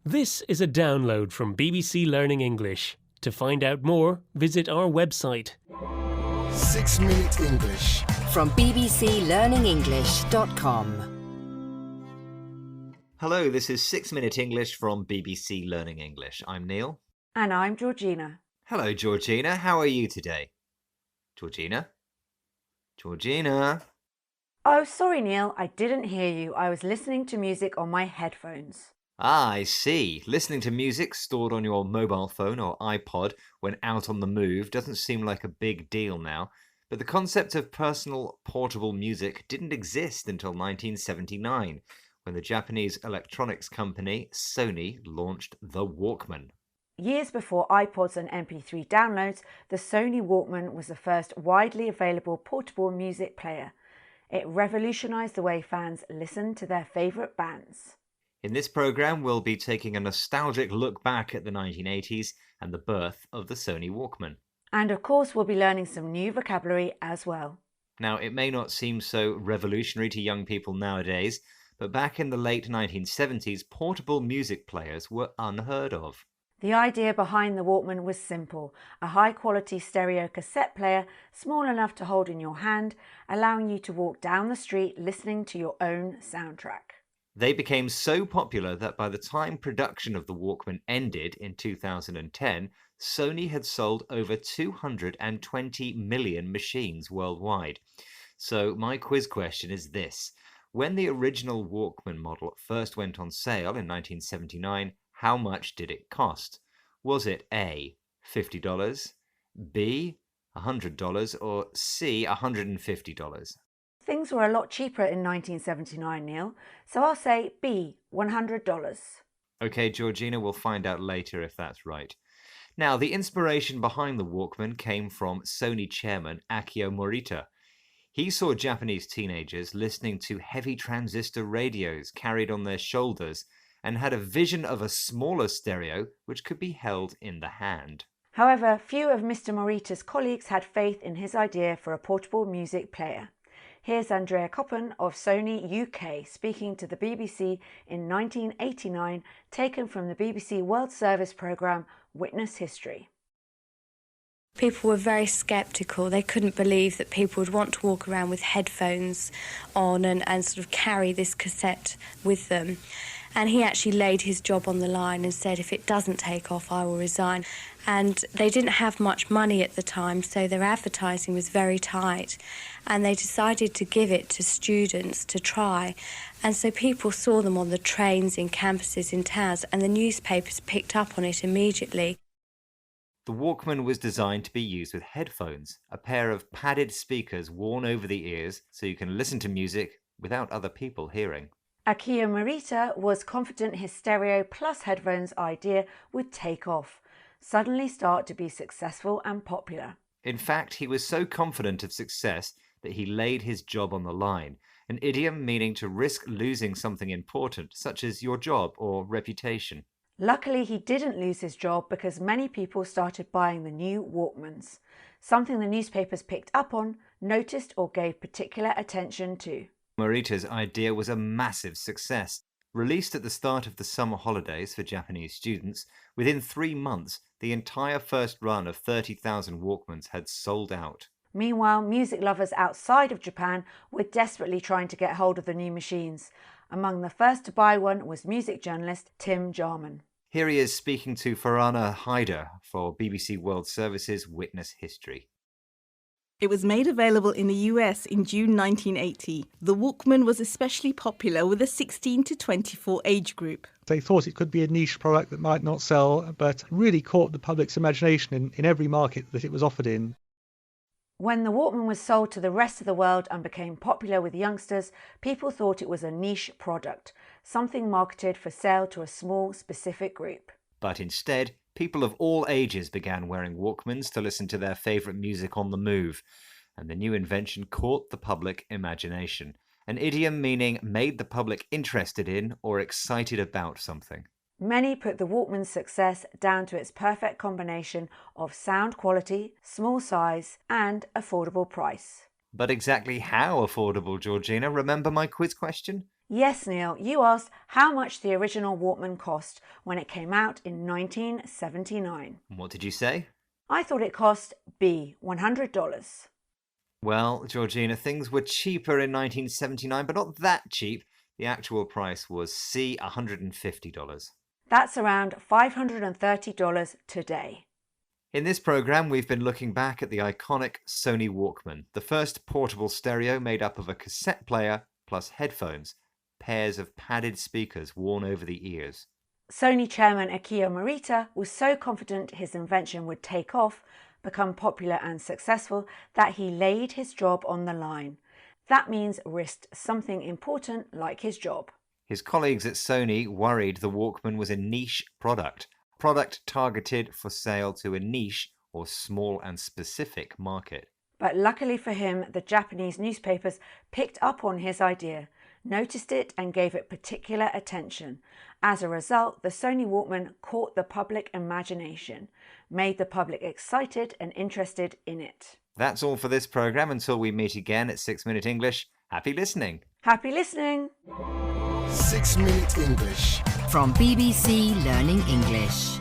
This is a download from BBC Learning English. To find out more, visit our website. 6 Minute English from bbclearningenglish.com. Hello, this is 6 Minute English from BBC Learning English. I'm Neil. And I'm Georgina. Hello, Georgina. How are you today? Georgina? Georgina? Oh, sorry, Neil. I didn't hear you. I was listening to music on my headphones. Ah, I see. Listening to music stored on your mobile phone or iPod when out on the move doesn't seem like a big deal now, but the concept of personal portable music didn't exist until 1979, when the Japanese electronics company Sony launched the Walkman. Years before iPods and MP3 downloads, the Sony Walkman was the first widely available portable music player. It revolutionized the way fans listened to their favorite bands. In this program, we'll be taking a nostalgic look back at the 1980s and the birth of the Sony Walkman. And of course, we'll be learning some new vocabulary as well. Now, it may not seem so revolutionary to young people nowadays, but back in the late 1970s, portable music players were unheard of. The idea behind the Walkman was simple: a high-quality stereo cassette player, small enough to hold in your hand, allowing you to walk down the street listening to your own soundtrack. They became so popular that by the time production of the Walkman ended in 2010, Sony had sold over 220 million machines worldwide. So my quiz question is this: when the original Walkman model first went on sale in 1979, how much did it cost? Was it A, $50, B, $100, or C, $150? Things were a lot cheaper in 1979, Neil, so I'll say B, $100. Okay, Georgina, we'll find out later if that's right. Now, the inspiration behind the Walkman came from Sony chairman Akio Morita. He saw Japanese teenagers listening to heavy transistor radios carried on their shoulders and had a vision of a smaller stereo which could be held in the hand. However, few of Mr. Morita's colleagues had faith in his idea for a portable music player. Here's Andrea Coppen of Sony UK speaking to the BBC in 1989, taken from the BBC World Service programme Witness History. People were very sceptical. They couldn't believe that people would want to walk around with headphones on and sort of carry this cassette with them. And he actually laid his job on the line and said, if it doesn't take off, I will resign. And they didn't have much money at the time, so their advertising was very tight. And they decided to give it to students to try. And so people saw them on the trains, in campuses, in towns, and the newspapers picked up on it immediately. The Walkman was designed to be used with headphones, a pair of padded speakers worn over the ears so you can listen to music without other people hearing. Akio Morita was confident his stereo plus headphones idea would take off, suddenly start to be successful and popular. In fact, he was so confident of success that he laid his job on the line, an idiom meaning to risk losing something important, such as your job or reputation. Luckily, he didn't lose his job because many people started buying the new Walkmans, something the newspapers picked up on, noticed or gave particular attention to. Morita's idea was a massive success. Released at the start of the summer holidays for Japanese students, within 3 months, the entire first run of 30,000 Walkmans had sold out. Meanwhile, music lovers outside of Japan were desperately trying to get hold of the new machines. Among the first to buy one was music journalist Tim Jarman. Here he is speaking to Farhana Haider for BBC World Service's Witness History. It was made available in the US in June 1980. The Walkman was especially popular with the 16 to 24 age group. They thought it could be a niche product that might not sell, but really caught the public's imagination in every market that it was offered in. When the Walkman was sold to the rest of the world and became popular with youngsters, people thought it was a niche product, something marketed for sale to a small, specific group. But instead, people of all ages began wearing Walkmans to listen to their favourite music on the move, and the new invention caught the public imagination, an idiom meaning made the public interested in or excited about something. Many put the Walkman's success down to its perfect combination of sound quality, small size, and affordable price. But exactly how affordable, Georgina? Remember my quiz question? Yes, Neil, you asked how much the original Walkman cost when it came out in 1979. What did you say? I thought it cost B, $100. Well, Georgina, things were cheaper in 1979, but not that cheap. The actual price was C, $150. That's around $530 today. In this program, we've been looking back at the iconic Sony Walkman, the first portable stereo made up of a cassette player plus headphones, pairs of padded speakers worn over the ears. Sony chairman Akio Morita was so confident his invention would take off, become popular and successful, that he laid his job on the line. That means risked something important like his job. His colleagues at Sony worried the Walkman was a niche product targeted for sale to a niche or small and specific market. But luckily for him, the Japanese newspapers picked up on his idea, noticed it and gave it particular attention. As a result, the Sony Walkman caught the public imagination, made the public excited and interested in it. That's all for this program. Until we meet again at 6 Minute English, happy listening. Happy listening! 6 Minute English. From BBC Learning English.